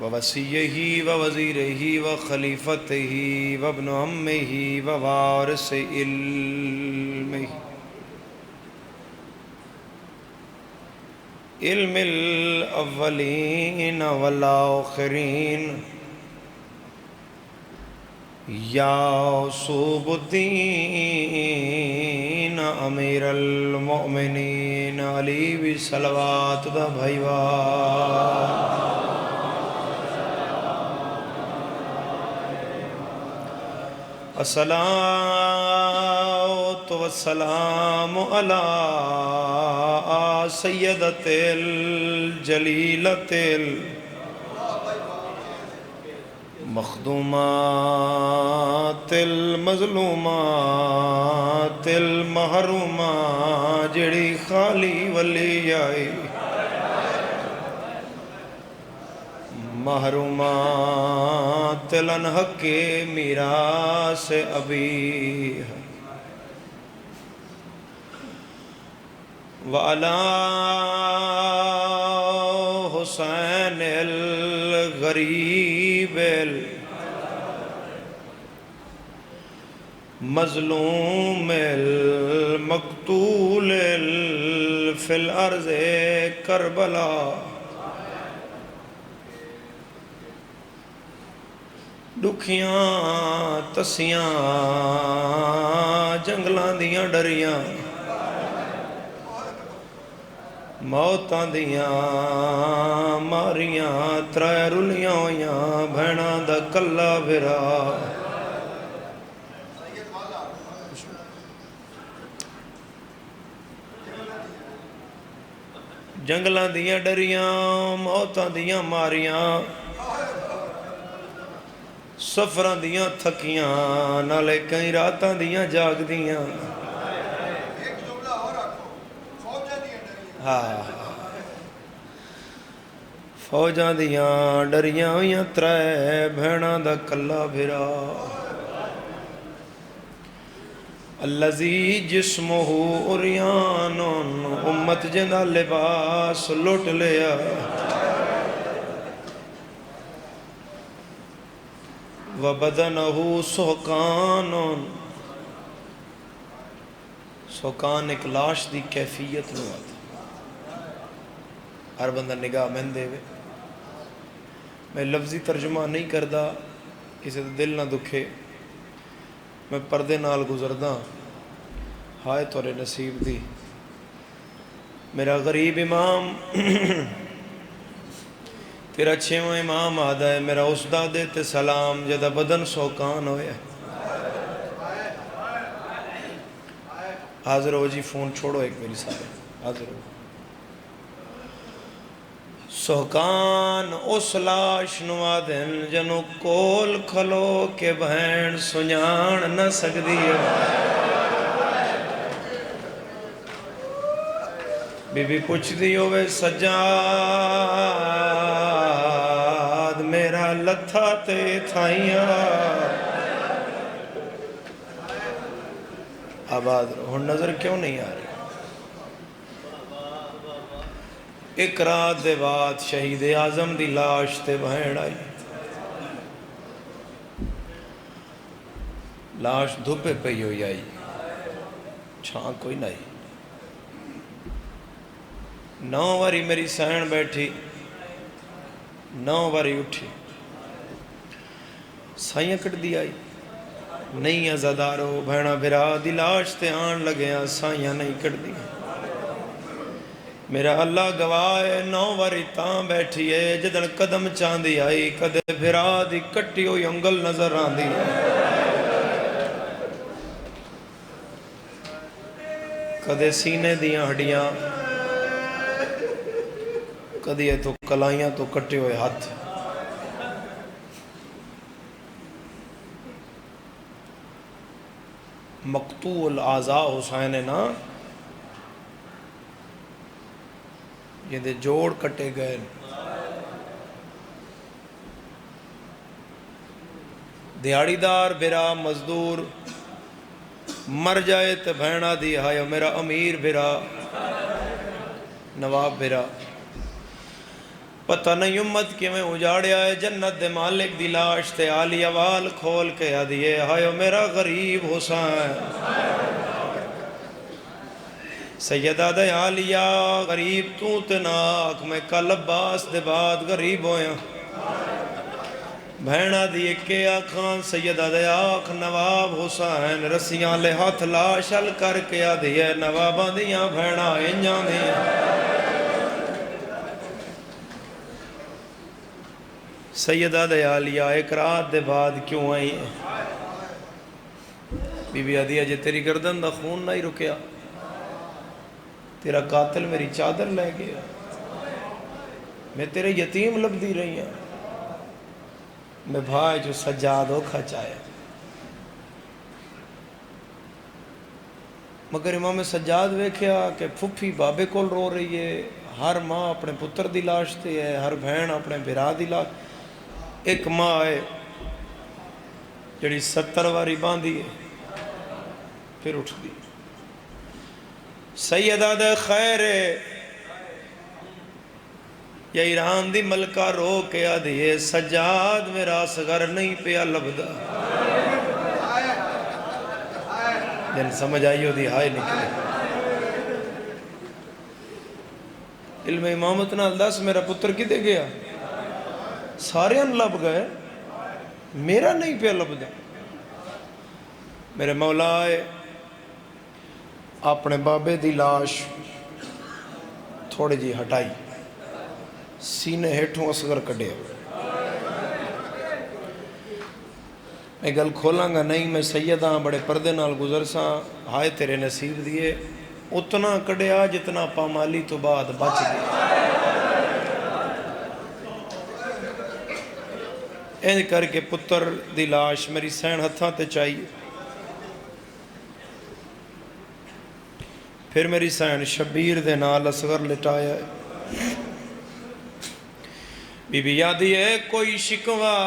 ووصيه ووزيره وخليفته وابن عمه ووارث علمه علم الأولين والآخرين یعصوب الدین امیر المؤمنین علی بھی صلوات دا بھائیوا الصلاة والسلام علی سیدت الجلیلت مخدومات المظلومات المحرومات جڑی خالی ولی آئی محرومات الانحق میراث ابی وعلا حسین الغریب مظلوم المقتول فی الارض کربلا دکھیاں تسیاں جنگلاں دیاں ڈریاں موتاں دیاں ماریاں ترائے رلیاں ہویاں بھیناں دا کلا بھرا جنگلاں دیاں ڈریاں موتاں دیاں ماریاں سفراں دیاں تھکیاں نالے کئی راتاں دیاں جاگ دیاں فوجاں دیاں ڈریاں ہویاں ترائے بھیناں دا کلا بھرا الذی جسمہ عریان امت جندہ لباس لٹ لیا وبدنہ سحقان سحقان ایک لاش دی کیفیت نو آتا ہر بندہ نگاہ میں دے وے میں لفظی ترجمہ نہیں کردہ کسی دل نہ دکھے میں پردے نال گزردہ ہائے تورے نصیب دی میرا غریب امام تیرا چھویں امام آدھا ہے میرا استاد تے سلام جدہ بدن سوکان ہویا حاضر ہو جی فون چھوڑو ایک میری ساتھ حاضر ہو سوکان اس لاش نوادن جنو کول کھلو کے بہن سنیان نہ سکتی ہے بی بی پوچھ دی ہوئے سجاد میرا لتھا تے تھائیاں آباد رہو نظر کیوں نہیں آ رہی ایک رات دے بعد شہید اعظم دی لاش تے بہن آئی لاش دھوپے پہ ہوئی آئی چھان کوئی نہیں 9 واری میری سین بیٹھی 9 واری اٹھی سائیاں کٹ دی آئی نہیں ازادارو بھیڑا بھرا دی لاش تے آن لگے سائیاں نہیں کٹ دی میرا اللہ گواہ 9 واری تاں بیٹھی ہے جدن قدم چاندی آئی کدے بھرا دی کٹی ہوئی انگل نظر آن دی کدے سینے دیاں ہڈیاں کدی ہے تو کلائیاں تو کٹے ہوئے ہاتھ مقتوع الاعضاء حسین نا یہ دے جوڑ کٹے گئے دیہڑی دار بھرا مزدور مر جائے تو بھینا دی ہائے میرا امیر بھرا نواب بھرا پتہ نہیں امت کی میں اجاڑیا ہے جنت دے مالک دی لاش تے آلی وال کھول کے آدھیے ہائیو میرا غریب حسین سیدہ دے آلیا غریب تو تناک میں کل عباس دے بعد غریب ہویا بھینا دیئے کے آکھان سیدہ دے آکھ نواب حسین رسیاں لے ہاتھ لاشل کر کے آدھیے نواباں دیاں بھینا انجاں دیاں سیدہ دے آلیہ ایک رات دے بعد کیوں آئی ہے بی بی عدیہ جے تیری گردن دا خون نہیں رکیا تیرا قاتل میری چادر لے گیا میں تیرے یتیم لب دی رہی ہوں میں بھائی جو سجاد ہو کھچایا مگر امام سجاد ویکھیا کہ پھپھی بابے کول رو رہی ہے ہر ماں اپنے پتر دی لاش تے ہے ہر بہن اپنے بھرا دی لاش ایک ماں ہے جڑی 70 واری باندھی ہے پھر اٹھ دی سیدہ دے خیر یا ایران دی ملکہ رو کے آدھیے سجاد میرا اصغر نہیں پیا لبدا جن سمجھ آئی ہو دی ہائے نکلے علم امامت نال دس میرا پتر کدے گیا سارے ان لب گئے میرا نہیں پیا لبدا میرے مولا آئے اپنے بابے دی لاش تھوڑے جی ہٹائی سینے ہیٹھوں اصغر کڈے میں گل کھولاں گا نہیں میں سیداں بڑے پردے نال گزر ساں ہائے تیرے نصیب دیئے اتنا کڈیا جتنا پامالی تو بعد بچ گیا این کر کے پتر دی لاش میری سین ہتھاں تے چاہیے پھر میری سین شبیر دے نال اصغر لٹایا ہے بی بی یادی ہے کوئی شکوا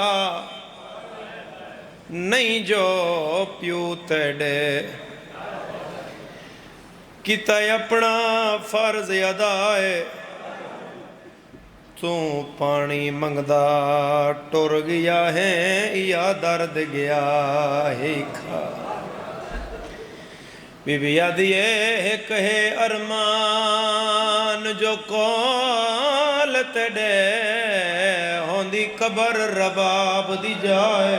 نہیں جو پیو تیڑے کیتا اپنا فرض ادا ہے تو پانی منگدا ٹر گیا ہے یا درد گیا ہے کھا بی بی یادی ہے کہے ارمان جو کول تڑے ہوندی قبر رباب دی جائے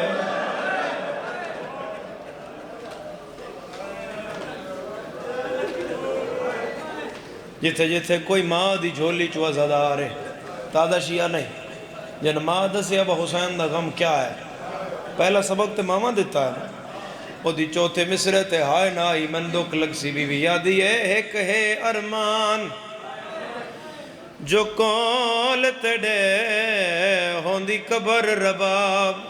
جتھے جتھے کوئی ماں دی جھولی چوا زدار ہے تادہ شیعہ نہیں جن ماں دسے اب حسین دا غم کیا ہے پہلا سبق تے ماما دیتا ہے وہ دی چوتھے مصرے تے ہائے نائی مندوک لگ سی بی بی یادی ہے ایک ہے ارمان جو کول تڑے ہوندی قبر رباب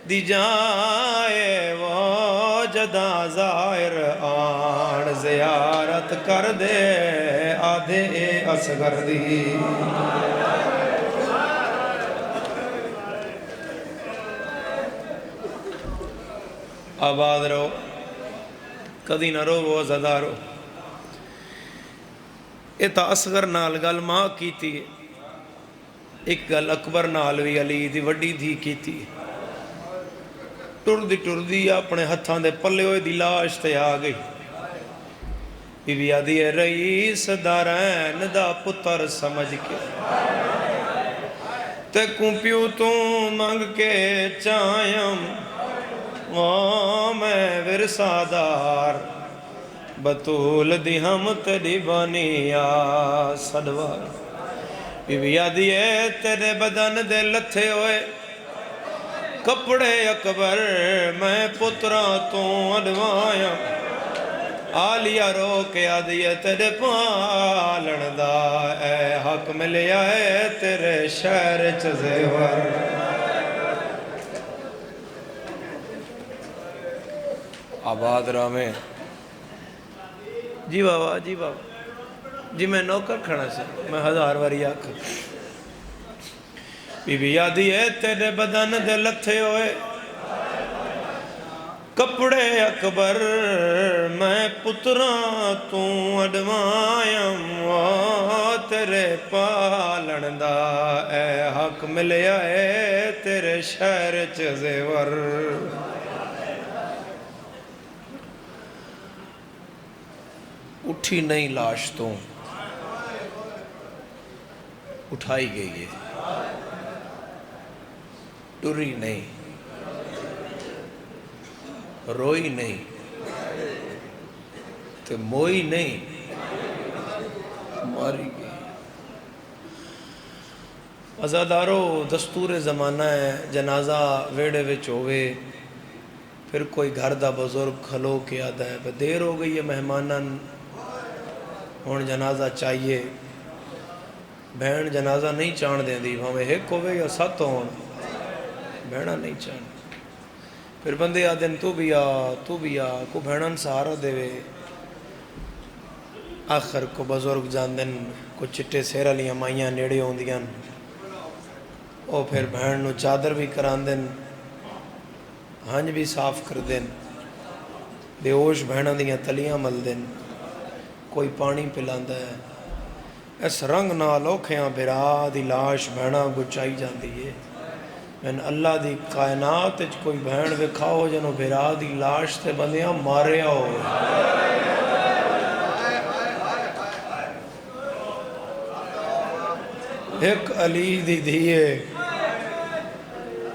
دی جائے وہ جداں ظاہر آن زیارت کر دے آدھے اصغر دی آباد رہو کدی نہ رو وہ زدہ رو ایتا اصغر نال گل ماں کی تھی ایک گل اکبر نال وی علی دی وڈی دھی کی تھی ٹر دی اپنے ہتھاں دے پلے ہوئے دی لاش تے آ گئی بی بی آدھی ہے رئیس دارین دا پتر سمجھ کے تے کمپیو تو مانگ کے چایم وہ میں ورسادار بطول دی ہم تیری بانیا صدوار بی بی آدھی ہے تیرے بدن دے لتھے ہوئے کپڑے اکبر میں پترا تو اڈوایا آلیہ رو کے آدھی ہے تیرے پالن دا اے حق ملیا ہے تیرے شہر چزیور آباد رامے جی بابا جی بابا جی میں نوکر کھڑا سے میں 1000 واری آکھ بی بی یادی ہے تیرے بدن دے لتھے ہوئے کپڑے اکبر میں پتراں تو اڈوائم تیرے پالن دا اے حق ملیا ہے تیرے شہر چ زیور اٹھی نہیں لاش تو اٹھائی گئی ہے ٹری نہیں روئی نہیں تے موئی نہیں ماری گئی عزادارو دستور زمانہ ہے جنازہ ویڑے وچ ہوئے پھر کوئی گھر دا بزرگ کھلو کے آدھا ہے دیر ہو گئی ہے مہمانن ہون جنازہ چاہیے بہن جنازہ نہیں چان دیں دی ہمیں ایک ہوئے یا سات ہون بہنہ نہیں چان پھر بندے آدھن تو بھی آ کو بہنن سہارا دے وے آخر کو بزرگ جان دن کو چٹے سیرہ لیاں مائیاں نیڑے ہوں دیاں او پھر بہن نو چادر بھی کران دن ہنج بھی صاف کر دن بے ہوش بہنہ دیاں تلیاں مل دن کوئی پانی پلاندہ ہے اس رنگ نال اوکھیاں بھرا دی لاش بہنہ گچائی جان دیئے میں اللہ دی کائنات اچ کوئی بہن وکھاؤ جنو بھرا دی لاش تے بندیاں مارے آؤ ایک علی دی دیئے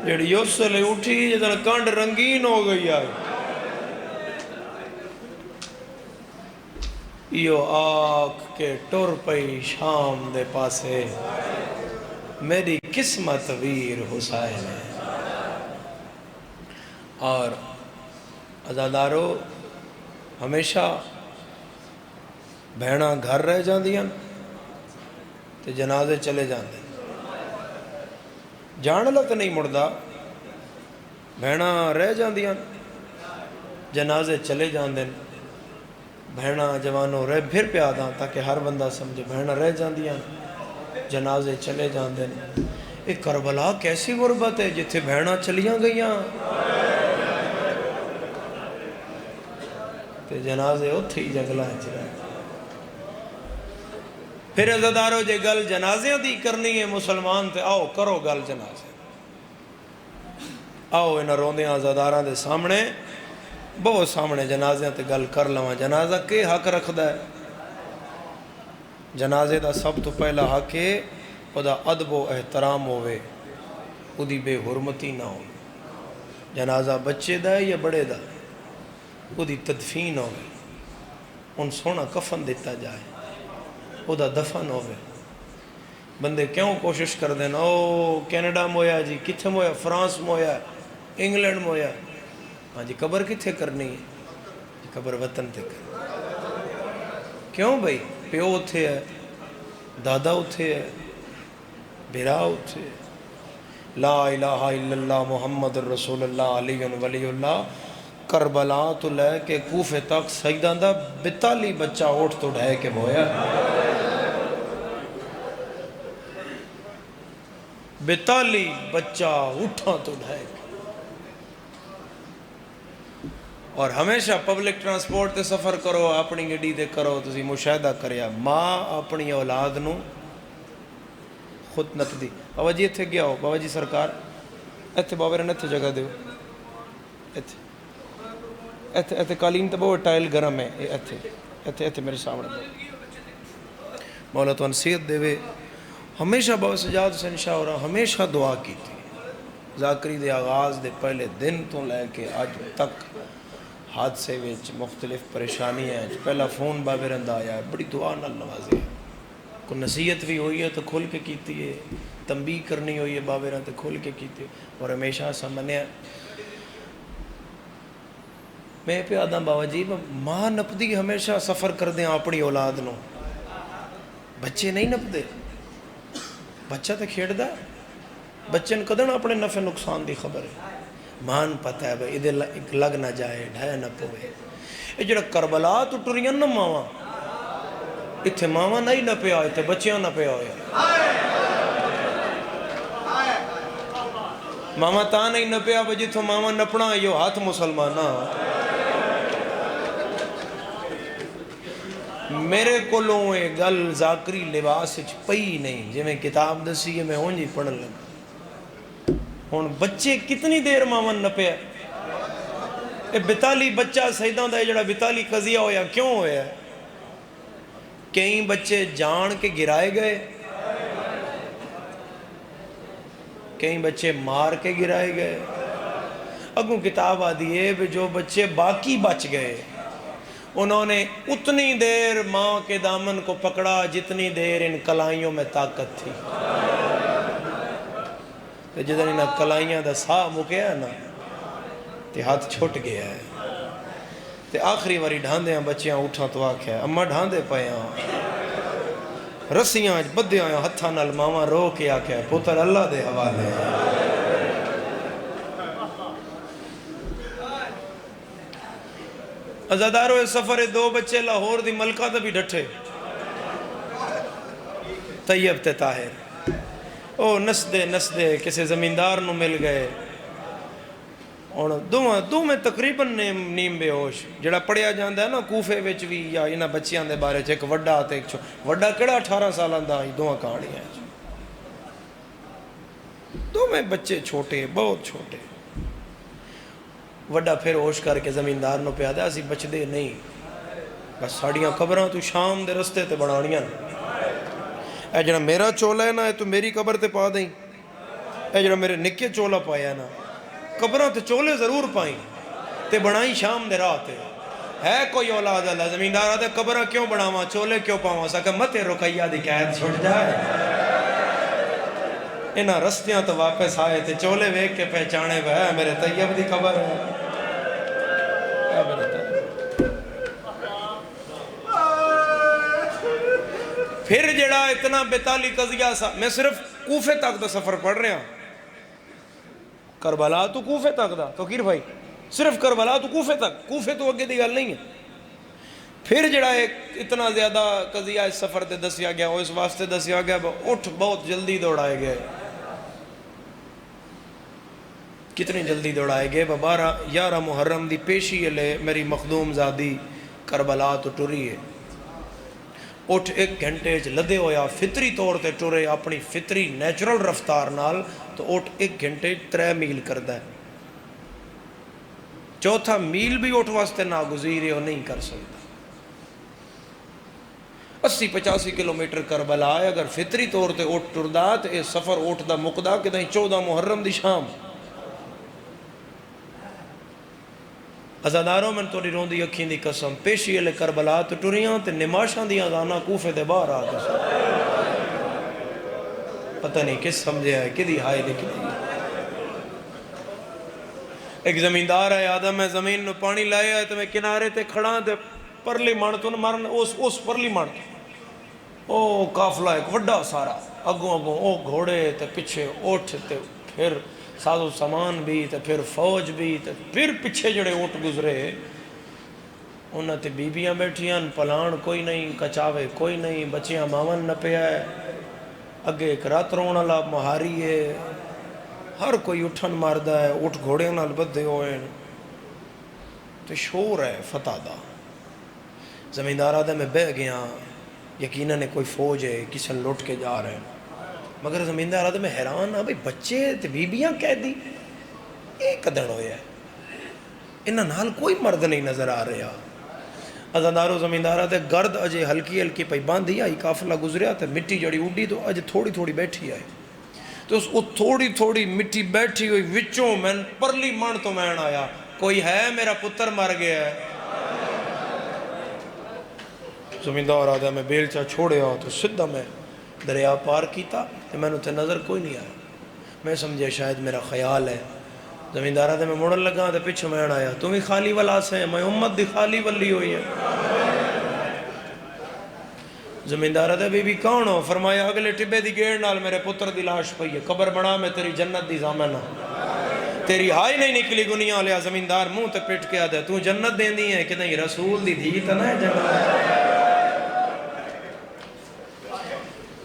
جڑی یوسلے اٹھی جدن کانڈ رنگین ہو گئی آئی ایو آکھ کے ٹور پئی شام دے پاسے میری قسمت ویر حسین ہے اور عزادارو ہمیشہ بہنہ گھر رہ جان دیاں تے جنازے چلے جان دیں جان لت نہیں مردہ بہنہ رہ جان دیاں جنازے چلے جان دیں بہنہ جوانوں رہ پھر پیاداں تاکہ ہر بندہ سمجھے بہنہ رہ جان دیاں جنازے چلے جان دیں ایک کربلا کیسی غربت ہے جتھے بہنہ چلیاں گئیاں تے جنازے اتھی جنگلہ چلائے پھر عزادارو جے گل جنازیاں دی کرنی ہے مسلمان تے آؤ کرو گل جنازے آؤ انہا روندیاں عزاداراں دے سامنے بہت سامنے جنازیاں تے گل کر لواں جنازہ کے حق رکھ دا ہے جنازے دا سب تو پہلا حق ہے او دا ادب و احترام ہوئے او دی بے حرمتی نہ ہو جنازہ بچے دا ہے یا بڑے دا او دی تدفین ہوئے ان سونا کفن دیتا جائے او دا دفن ہوئے بندے کیوں کوشش کر دینا او کینیڈا مویا جی کتھے مویا فرانس مویا انگلینڈ مویا ہاں جی قبر کتھے کرنی ہے قبر وطن تے کرنی کیوں بھئی پیو اتھے ہے دادا اتھے ہے بھیرا اتھے ہے لا الہ الا اللہ محمد رسول اللہ علی ولی اللہ کربلا تو لے کے کوفے تک سجدہ دا 42 بچہ اٹھ تو ڈھائے کے بویا 42 بچہ اٹھا تو ڈھائے کے اور ہمیشہ پبلک ٹرانسپورٹ تے سفر کرو اپنی گڈی تے کرو تسی مشاہدہ کریا ماں اپنی اولاد نو خود نقدی بابا جی اتھے گیا ہو بابا جی سرکار ایتھے بابا رہنے ایتھے جگہ دیو ایتھے قالین تے بہت ٹائل گرم ہے ایتھے میرے سامنے دو مولا تو نصیحت دے وے ہمیشہ بابا سجاد حسین شاہ ہو رہا ہمیشہ دعا کی تھی ذاکری دے آغاز دے پہلے دن تو لے کے آج تک حادثے وچ مختلف پریشانی ہے پہلا فون بابے رندہ آیا ہے بڑی دعا نال نوازے کو نصیحت بھی ہوئی ہے تو کھول کے کیتی ہے تنبیہ کرنی ہوئی ہے بابے رندہ کھول کے کیتی ہے اور ہمیشہ سمجھنے میں پہ آدھا بابا جی ماں نپدی ہمیشہ سفر کر دیں اپنی اولاد نو بچے نہیں نپدے بچہ تے کھیڑ دا بچے نے کدن اپنے نفع نقصان دی خبر ہے مان پتہ ہے بھئی ادھے لگ نہ جائے ڈھائے نہ پوے یہ جڑا کربلا تو ٹریاں نہ ماواں اتھے ماواں نہیں نہ پہ آئے تھے بچیاں نہ پہ آئے ماما تا نہیں نپیا بجی تو ماما نپنا یو ہاتھ مسلمانہ میرے کولوں اے گل ذاکری لباس پئی نہیں جی میں کتاب دسی ہے میں ہوں جی پڑھن لگا ہوں بچے کتنی دیر ماما نپیا اے بتالی بچہ سیدہ دا جڑا بتالی قضیہ ہویا کیوں ہویا ہے کئی بچے جان کے گرائے گئے کئی بچے مار کے گرائے گئے اگوں کتاب آدھی ہے جو بچے باقی بچ گئے انہوں نے اتنی دیر ماں کے دامن کو پکڑا جتنی دیر ان کلائیوں میں طاقت تھی جدن انہاں کلائیاں دا ساہ مکیا نا تے ہاتھ چھوٹ گیا ہے تے آخری واری ڈھاندیاں بچیاں اٹھاں تو آکھیا ہے اماں ڈھاندے پایاں رسیاں بدیاں ہتھاں نال ماما رو کے آکھیا ہے پتر اللہ دے حوالے ازادارو سفر دو بچے لاہور دی ملکہ دا بھی ڈٹھے طیب تے طاہر او نسدے کسے زمیندار نو مل گئے اور دو میں تقریباً نیم بے ہوش جڑا پڑھیا جاندہ ہے نا کوفے وچ بھی یا انہاں بچیاں دے بارے ایک وڈا تے ایک وڈا کڑا 18 سالہ دا دو کہانیاں ہیں دو میں بچے چھوٹے بہت چھوٹے وڈا پھر ہوش کر کے زمیندار نو پیادا اسی بچ دے نہیں بس ساڑیاں قبراں تو شام دے رستے تے بڑھانیاں اے جڑا میرا چولا ہے نا اے تو میری قبر تے پا دیں اے جڑا میرے نکے چولا پایا نا قبراں تے چولے ضرور پائیں تے بڑھائیں شام دے رات ہے کوئی اولاد اللہ زمیندار آدھے قبراں کیوں بڑھاواں چولے کیوں پاواں سکا متے رکیہ دی قید چھوٹ جائے انہاں رستیاں تو واپس آئے تے چولے ویک کے پہچانے بے میرے طیب دی قبر ہے پھر جڑا اتنا بیتالی قضیہ سا میں صرف کوفے تک دا سفر پڑھ رہا ہوں کربلا تو کوفے تک دا تو کیر بھائی صرف کربلا تو کوفے تک کوفے تو اگے دی گل نہیں ہے پھر جڑا اتنا زیادہ قضیہ اس سفر تے دسیا گیا اس واسطے دسیا گیا اٹھ بہت جلدی دوڑائے گئے کتنی جلدی دوڑائے گئے 11 محرم دی پیشی لے میری مخدوم زادی کربلا تو ٹری ہے اٹھ 1 گھنٹے لدے ہویا فطری طور تے ٹرے اپنی فطری نیچرل رفتار نال تو اٹھ 1 گھنٹے 3 میل کردا ہے چوتھا میل بھی اٹھ واسطے ناگزیر ہے نہیں کر سکتا 80-85 کلومیٹر کربلا ہے اگر فطری طور تے اٹھ ٹردا تو یہ سفر اٹھ دا مقدا کہ دیں 14 محرم دی شام ازاداروں میں توڑی رون دی اکھیں دی قسم پیشی علی کربلا تو ٹریاں تے نماشاں دی آزانہ کوفے دے باہر آ گئے پتہ نہیں کس سمجھے ہے کدی ہائے دے کدی ایک زمیندار ہے آدم میں زمین نو پانی لائے ہے تو میں کنارے تے کھڑا تے پرلی مانتوں مرن اس پرلی مانتوں او کافلہ ایک وڈا سارا اگوں او گھوڑے تے پچھے اٹھ تے پھر ساز و سامان بھی تے پھر فوج بھی تے پھر پچھے جڑے اٹھ گزرے انہاں تے بیبیاں بیٹھیاں پلان کوئی نہیں کچاوے کوئی نہیں بچیاں ماون نہ پیا ہے اگے ایک رات رون والا مہاری ہے ہر کوئی اٹھن ماردا ہے اٹھ گھوڑے نال بدھے ہوئے تے شور ہے فتح دا زمیندار آدھے میں بہ گیا یقیناً کوئی فوج ہے کسی لوٹ کے جا رہے ہیں مگر زمیندار آدھے میں حیران ہاں بھئی بچے تے بیبیاں قیدی یہ قدر ہویا ہے انہاں نال کوئی مرد نہیں نظر آ رہا ازادارو زمیندار آدھے گرد اجے ہلکی ہلکی پئی باندھی آئی قافلہ گزریا تے مٹی جڑی اڈی تو اج تھوڑی تھوڑی بیٹھی آئی تو اس تھوڑی تھوڑی مٹی بیٹھی ہوئی وچوں میں پرلی من تو میں آیا کوئی ہے میرا پتر مر گیا ہے زمیندار آدھا میں بیلچہ چھوڑے آؤ تو سدھا میں دریا پار کیتا تو میں نے تے نظر کوئی نہیں آیا میں سمجھے شاید میرا خیال ہے زمیندار آدھا میں مڑن لگا تو پچھو میں آیا تم ہی خالی والا سے میں امت دی خالی ولی ہوئی ہے زمیندار آدھا بی بی کون ہو فرمایا اگلے ٹبے دی گیڑ نال میرے پتر دی لاش پئی ہے قبر بنا میں تیری جنت دی زامنہ تیری ہائی نہیں نکلی گنیاں لیا زمیندار منہ تے پٹ کے آدھا تو جنت دین دی ہے کہ نہیں رسول دی دھی تا نہ جنت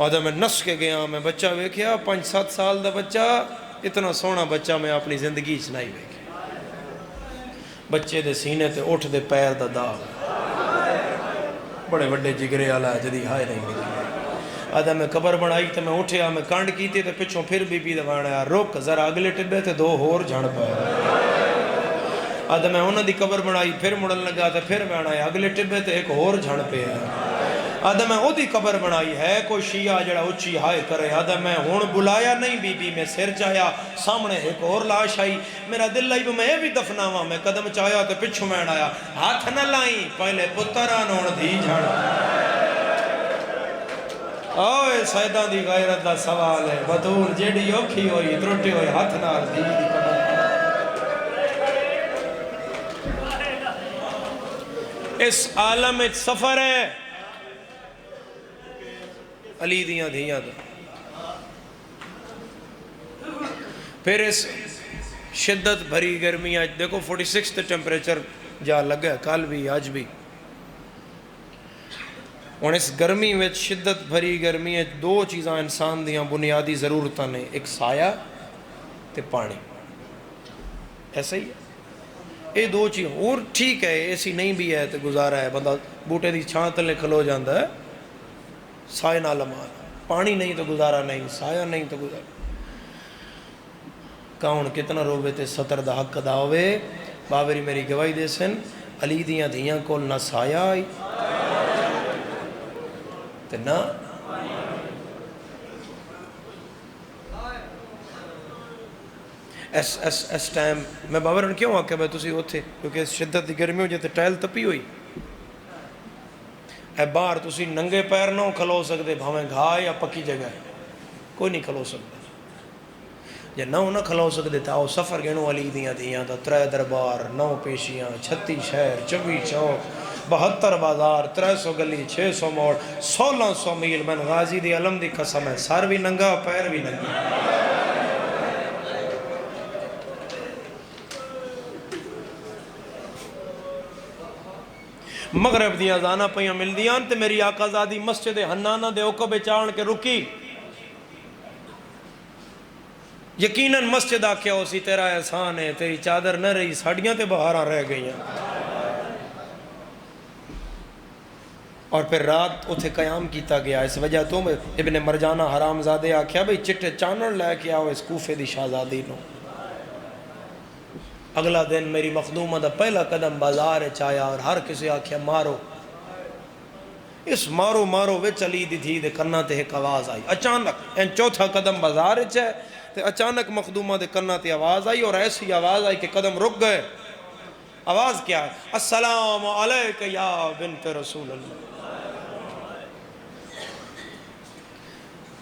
آدھا میں نس کے گیا میں بچہ ویکھیا 5-7 سال دا بچہ اتنا سونا بچہ میں اپنی زندگی چ نہیں ویکھیا بچے دے سینے تے اٹھ دے پیر دا داغ بڑے وڈے جگرے والا جدی ہائے نہیں نکلی آدھا میں قبر بنائی تے میں اٹھیا میں کنڈ کیتی تے پچھوں پھر بی بی دبانا رک ذرا اگلے ٹبے تے دو ہور جھڑ پائے آدھا میں انہاں دی قبر بنائی پھر مڑن لگا تے پھر بہنا ہے اگلے ٹبے تے ایک ہور جھڑ پہ ہے آدھا میں او دی قبر بنائی ہے کوئی شیعہ جڑا اچھی ہائے کرے آدھا میں ہون بلایا نہیں بی بی میں سر چایا سامنے ایک اور لاش آئی میرا دل لائی میں بھی دفناواں میں قدم چایا تے پچھوں میں آیا ہاتھ نہ لائیں پہلے پتران ہون دی جھڑ اوے سیدان دی غیرت دا سوال ہے بطول جیڑی اوکھی ہوئی ترٹی ہوئی ہاتھ نال دی قبر اس عالم ایک سفر ہے علی دیاں دھیاں دا پھر اس شدت بھری گرمی آج دیکھو 46 تے ٹیمپریچر جا لگا ہے کل بھی آج بھی اور اس گرمی میں شدت بھری گرمی ہے دو چیزاں انسان دیاں بنیادی ضرورتاں نے ایک سایہ تے پانی ایسا ہی ہے یہ دو چیز اور ٹھیک ہے ایسی نہیں بھی ہے تو گزارا ہے بندہ بوٹے دی چھاں تلے کھلو جاندہ ہے سایہ نہ لمحہ پانی نہیں تو گزارا نہیں سایہ نہیں تو گزارا کون کتنا روبے تے ستر دا حق ادا ہوئے بابری میری گواہی دے سن علی دیاں دھیاں کول نہ سایہ آئی تے نہ اس ٹائم میں بابرن کیوں آکے بھائی تسی ہوتے کیونکہ اس شدت دی گرمی ہو جاتے ٹائل تپی ہوئی اے باہر تسی ننگے پیر نہ کھلو سکتے بھاویں گھا یا پکی جگہ ہے کوئی نہیں کھلو سکتے یا نہ کھلو سکتے تھا وہ سفر گینو علی دیاں دیاں دا 3 دربار 9 پیشیاں 36 شہر 24 چوک 72 بازار 300 گلی 600 موڑ 1600 میل من غازی دی علم دی قسم ہے سر بھی ننگا پیر بھی ننگا مغرب دی اذانہ پہیاں مل دیاں تے میری آقا زادی مسجد حنانہ دے اوکبے چاڑن کے رکی یقیناً مسجد آکھیا ہو سی تیرا احسان ہے تیری چادر نہ رہی ساڑیاں تے بہاراں رہ گئی ہیں اور پھر رات اتھے قیام کیتا گیا اس وجہ تو ابن مرجانہ حرام زادے آکھیا بھئی چٹے چانر لے کے آؤ اس کوفے دی شاہزادی نو اگلا دن میری مخدومہ دا پہلا قدم بازار چایا اور ہر کسی آکھیا مارو اس مارو مارو وچ علی دی تھی دے کنہ تے ایک آواز آئی اچانک این چوتھا قدم بازار چاہے تے اچانک مخدومہ دے کنہ تے آواز آئی اور ایسی آواز آئی کہ قدم رک گئے آواز کیا ہے السلام علیکہ یا بنت رسول اللہ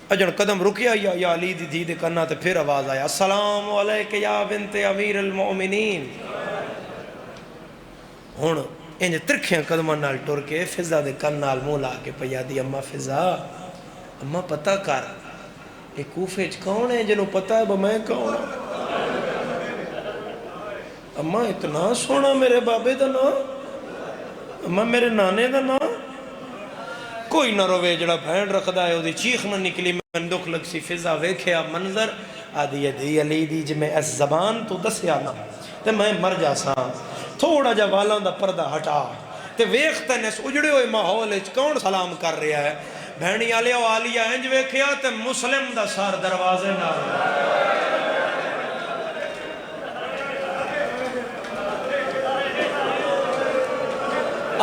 اجن قدم رکیا یا علی دی دھی دے کنہ تے پھر آواز آیا السلام علیکہ یا بنت امیر المؤمنین ہون انج ترکھیاں قدمہ نال ٹور کے فضا دے کن نال مولا کے پیا دی اماں فضا اماں پتہ کر یہ کوفے چ کون ہے جنہوں پتہ ہے میں کون اماں اتنا سونا میرے بابے دا نا اماں میرے نانے دا نا کوئی نہ روے جڑا بھین رکھدا ہے وہ دی چیخ نہ نکلی میں دکھ لگ سی فضا ویکھیا منظر آدھی دی علی دی جی میں اس زبان تو دسیا نا تے میں مر جا سا تھوڑا جا والاں دا پردہ ہٹا تے ویکھتے نے اس اجڑے ہوئے ماحول وچ کون سلام کر رہا ہے بہنی آلیا و آلیا انج ویکھیا تے مسلم دا سار دروازے نال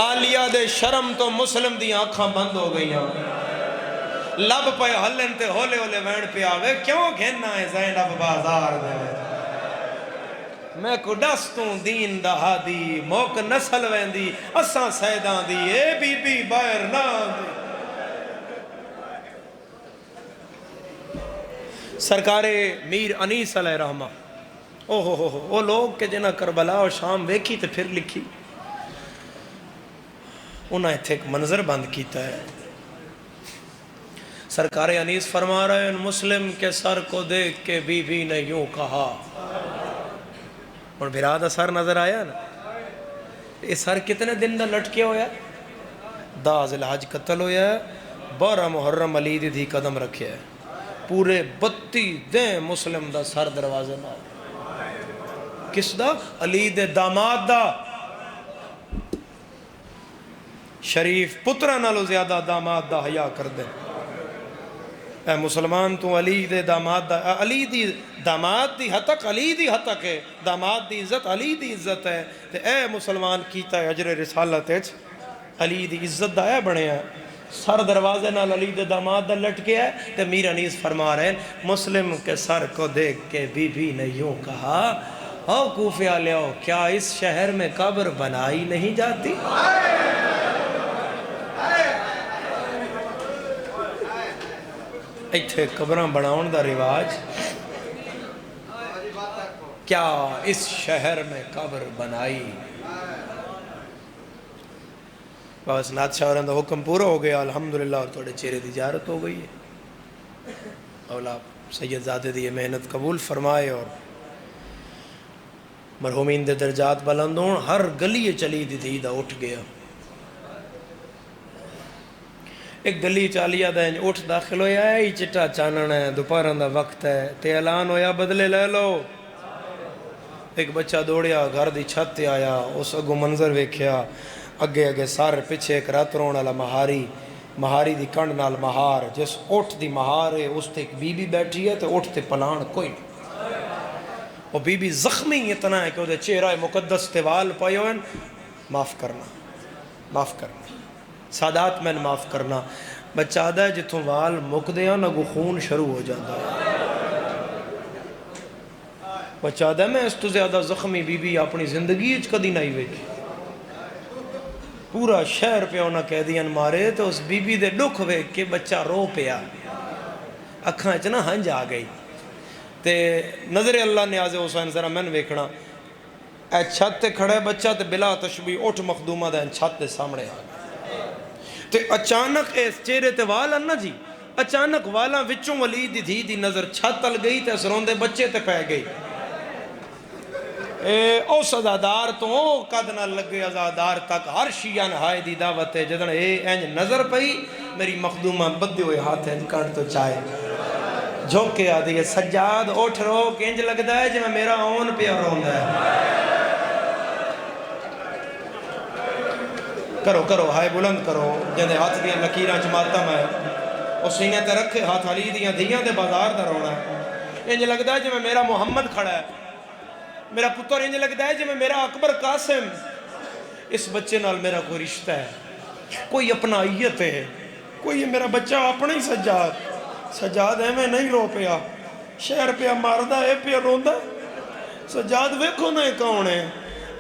آلیا دے شرم تو مسلم دی آنکھاں بند ہو گئی ہیں لب پہ ہلن تے ہولے ہولے وین پہ آوے کیوں گھننا ہے زینب بازار دے میں کو ڈستوں دین دا ہادی موک نسل ویندی اساں سیدان دی اے بی بی باہر نہ دی سرکار میر انیس علیہ رحمہ او لوگ کہ جنہ کربلا اور شام ویکھی تے پھر لکھی انہیں تھے ایک منظر بند کیتا ہے سرکار انیس فرما رہے ہیں مسلم کے سر کو دیکھ کے بی بی نے یوں کہا اور بھرادہ سر نظر آیا نا یہ سر کتنے دن دا لٹکے ہویا 10 ذی الحج قتل ہویا ہے 12 محرم علی دی قدم رکھے ہے پورے 32 دیں مسلم دا سر دروازے نال کس دا علی دے داماد دا شریف پترا نالو زیادہ داماد دا حیا کر دے اے مسلمان تو علی دے داماد دا علی دی داماد دی حتق علی دی حتق ہے داماد دی عزت علی دی عزت ہے تے اے مسلمان کیتا ہے اجر رسالت ہے علی دی عزت دا اے بنے ہے سر دروازے نال علی دے داماد دا لٹکے ہے تے میر انیس فرما رہے ہیں مسلم کے سر کو دیکھ کے بی بی نے یوں کہا او کوفہ لیو کیا اس شہر میں قبر بنائی نہیں جاتی ایتھے قبران بناؤن دا رواج کیا اس شہر میں قبر بنائی بس نات شاوران دا حکم پورا ہو گیا الحمدللہ اور توڑے چہرے دی جارت ہو گئی ہے اولا سید زادے دی محنت قبول فرمائے اور مرحومین دے درجات بلندون ہر گلی چلی دی تھی دا اٹھ گیا ایک گلی چالیا دا اٹھ داخل ہویا ہے ہی چٹا چانن ہے دوپہران دا وقت ہے تے اعلان ہویا بدلے لے لو ایک بچہ دوڑیا گھر دی چھت تے آیا اس اگو منظر ویکھیا اگے اگے سار پچھے ایک رات رون والا مہاری دی کنڈ نال مہار جس اٹھ دی مہار ہے اس تے ایک بی بی بیٹھی ہے تے اٹھ تے پلان کوئی نہیں وہ بی بی زخمی اتنا ہے کہ وہ دے چہرہ مقدس تے وال پائے ہوئے معاف کرنا سادات میں معاف کرنا بچہ دا ہے جتوں وال مک دیا نگو خون شروع ہو جاتا ہے بچہ دا ہے میں اس تو زیادہ زخمی بی بی اپنی زندگی اچ کدی نہیں ویکھی پورا شہر پہ ہونا کہہ دیا مارے تو اس be be they Dukh week کے بچہ رو پیا اکھاں اتنا ہنج آ گئی تے نظر اللہ نیاز حسین ذرا میں ویکھنا اے چھت تے کھڑے بچہ تے بلا تشبیہ اٹھ مخدومہ دے چھت تے سامنے آ گئی تے اچانک اس چہرے تے والا نا جی اچانک والا وچوں ولی دی دھی دی نظر چھت تل گئی تے سروندے بچے تے پہ گئی او سزادار تو قد نہ لگے ازادار تک ہر شیعہ نہائے دی دعوت ہے جدن اینج نظر پئی میری مخدومہ بدے ہوئے ہاتھ اینج کانٹ تو چاہے جھوکے آدھی ہے سجاد اٹھ رو کنج لگتا ہے جو میں میرا اون پہ روندا ہے کرو ہائے بلند کرو جندے ہاتھ دیا لکیران چماتا میں اور سینے تے رکھے ہاتھ علی دیا دھیاں دے بازار دا رونا ہے انج لگتا ہے جو میں میرا محمد کھڑا ہے میرا پتر انج لگتا ہے جو میں میرا اکبر قاسم اس بچے نال میرا کوئی رشتہ ہے کوئی اپنائیت ہے کوئی میرا بچہ اپنا ہی سجاد ہے میں نہیں رو پیا شہر پیا ماردہ ہے پیا روندہ سجاد ویکھو نہ کون ہے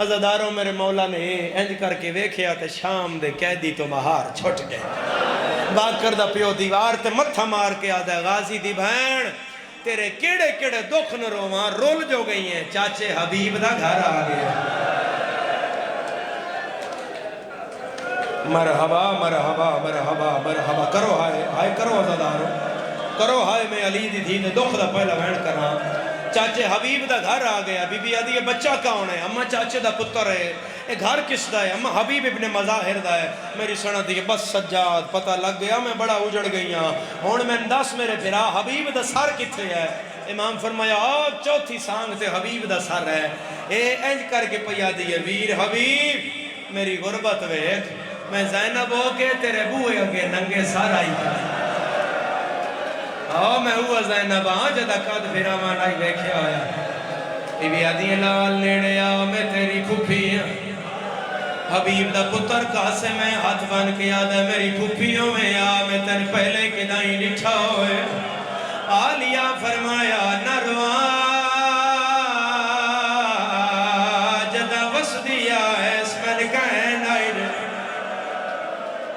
عزاداروں میرے مولا نے انج کر کے ویکھیا تے شام دے قیدی تو مہار چھٹ گئے بات کردہ پیو دیوار تے متھا مار کے آدھا غازی دی بہن تیرے کیڑے کیڑے دکھ نہ روواں رول جو گئی ہیں چاچے حبیب دا گھر آ گیا مرحبا مرحبا مرحبا مرحبا کرو ہائے کرو عزاداروں کرو ہائے میں علی دی دھی نے دکھ دا پہلا وین کرنا چاچے حبیب دا گھر آ گیا بی بی آدھی یہ بچہ کون ہے اماں چاچے دا پتر ہے یہ گھر کس دا ہے اماں حبیب ابن مظاہر دا ہے میری سنت دی بس سجاد پتہ لگ گیا میں بڑا اجڑ گئی ہاں ہون میں دس میرے پھرا حبیب دا سر کتھے ہے امام فرمایا آپ چوتھی سانگ تے حبیب دا سر ہے اے انج کر کے پیا دی ویر حبیب میری غربت ویکھ میں زینب ہو کے تیرے بوئے اگے ننگے سار آئی میں ہوا زینب جدہ قد پھرا مانائی بیکھے آیا بی بی آدھی لال نیڑے آ میں تیری پھوپھی حبیب دا پتر قاسم میں ہاتھ بن کے آدھا میری پھوپھیوں میں آ میں تن پہلے کے دائیں لٹھا ہوئے آلیا فرمایا نروان جدہ وس دیا ہے اس میں کہن آئی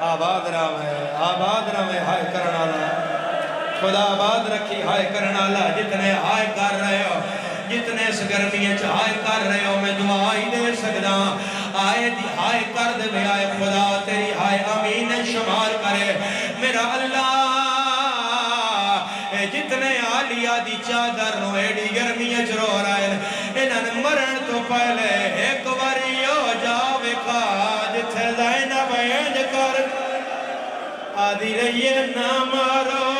آباد رہا ہے ہائے کرنا اللہ خدا آباد رکھی ہائے کرنا اللہ جتنے ہائے کر رہے ہو جتنے اس گرمی ہائے کر رہے ہو میں دعا ہی دے سکتا آئے دی ہائے کر دے میں آئے خدا تیری ہائے امین شمار کرے میرا اللہ جتنے آلیا دی چادر نو ایڈی گرمی رو رہے انہاں مرن تو پہلے ایک باری ہو جاوے کا جتھے زینب اینج کر آدھی رہیے نہ مارو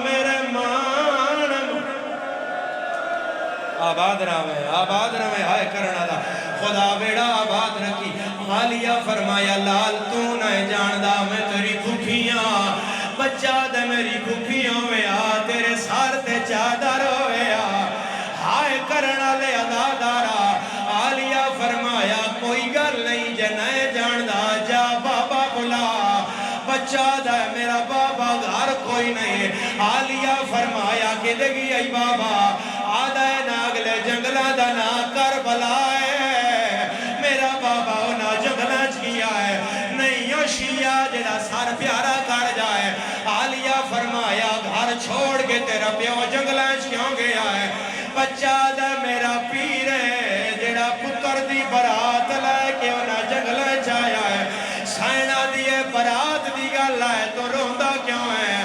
میرے ماں آباد رہے ہائے کرنا دا خدا بیڑا آباد رکھی عالیہ فرمایا لال تو نہ جاندہ میں تیری بھوکیاں بچہ دے میری بھوکیاں میں تیرے سار تے چادر ہوئے ہائے کرنا لے ادادارا عالیہ فرمایا کوئی گل نہیں جنائے جاندہ جا بابا بلا بچہ دا میرا بابا گھر کوئی نہیں عالیہ فرمایا کہ دگی ای بابا آدھے ناگلے جنگلہ دا نا کربلا ہے میرا بابا نا جنگلہ چکیا ہے نہیں یو شیعہ جدا سار پیارا کر جائے عالیہ فرمایا گھر چھوڑ کے تیرا پیو جنگلہ چکیوں گیا ہے بچہ دا میرا پیر ہے جدا پتر دی برات لائے کہ انہا جنگلہ چایا ہے سائنہ دیئے برات دی گل ہے تو روندہ کیوں ہے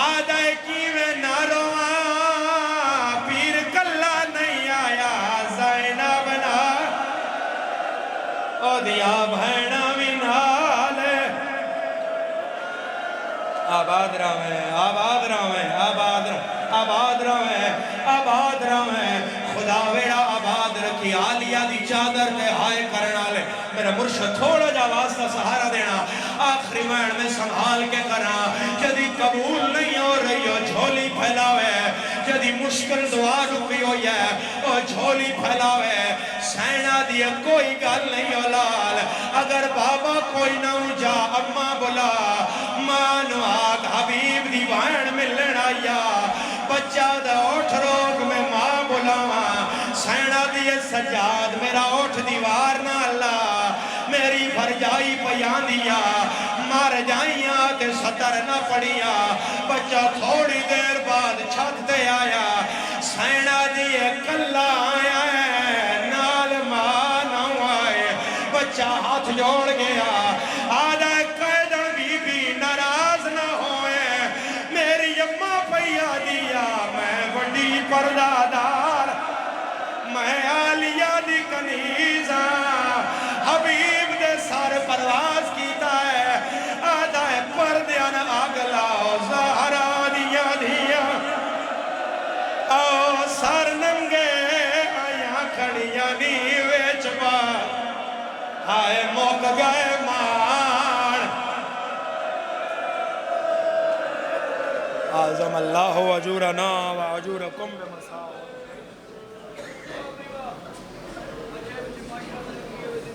آدھے کی میں نہ رواں پیر کلہ نہیں آیا زائنہ بنا او دیا بھینہ منال آباد رہے آباد رہے خدا ویڑا آباد رکھی عالیہ دی چادر تے ہائے کرنا لے میرا مرشد تھوڑا جا واسطہ سہارا دینا آخری وین میں سنبھال کے کرنا جدی قبول نہیں ہو رہی ہو جھولی پھیلاوے جدی مشکل دعا رکی ہوئی ہے وہ جھولی پھیلاوے سینہ دیا کوئی گل نہیں ہو لال اگر بابا کوئی نہ جا اممہ بلا مانو آگ حبیب دی وین ملن آیا بچہ دا اٹھ روک میں ماں بلاواں سینہ دیے سجاد میرا اٹھ دیوار نہ اللہ میری بھرجائی پیان دیا مار جائیاں تے سطر نہ پڑیا بچہ تھوڑی دیر بعد چھت تے آیا سینہ دیے کلہ آیا ہے نال ماں نہ آئے بچہ ہاتھ جوڑ گیا آدھے قیدن بی بی ناراض نہ ہوئے میری اممہ پیا دیا میں بڑی پردادار میں عالیہ دی کنیزاں حبیب دے سار پرواز کیتا ہے آدھا پردیاں آگلا زہرا دیا دیا او سار ننگے آیاں کھڑیاں نیوے چپا ہائے موک گئے مان آزم اللہ و عجورنا و عجورکم بمساو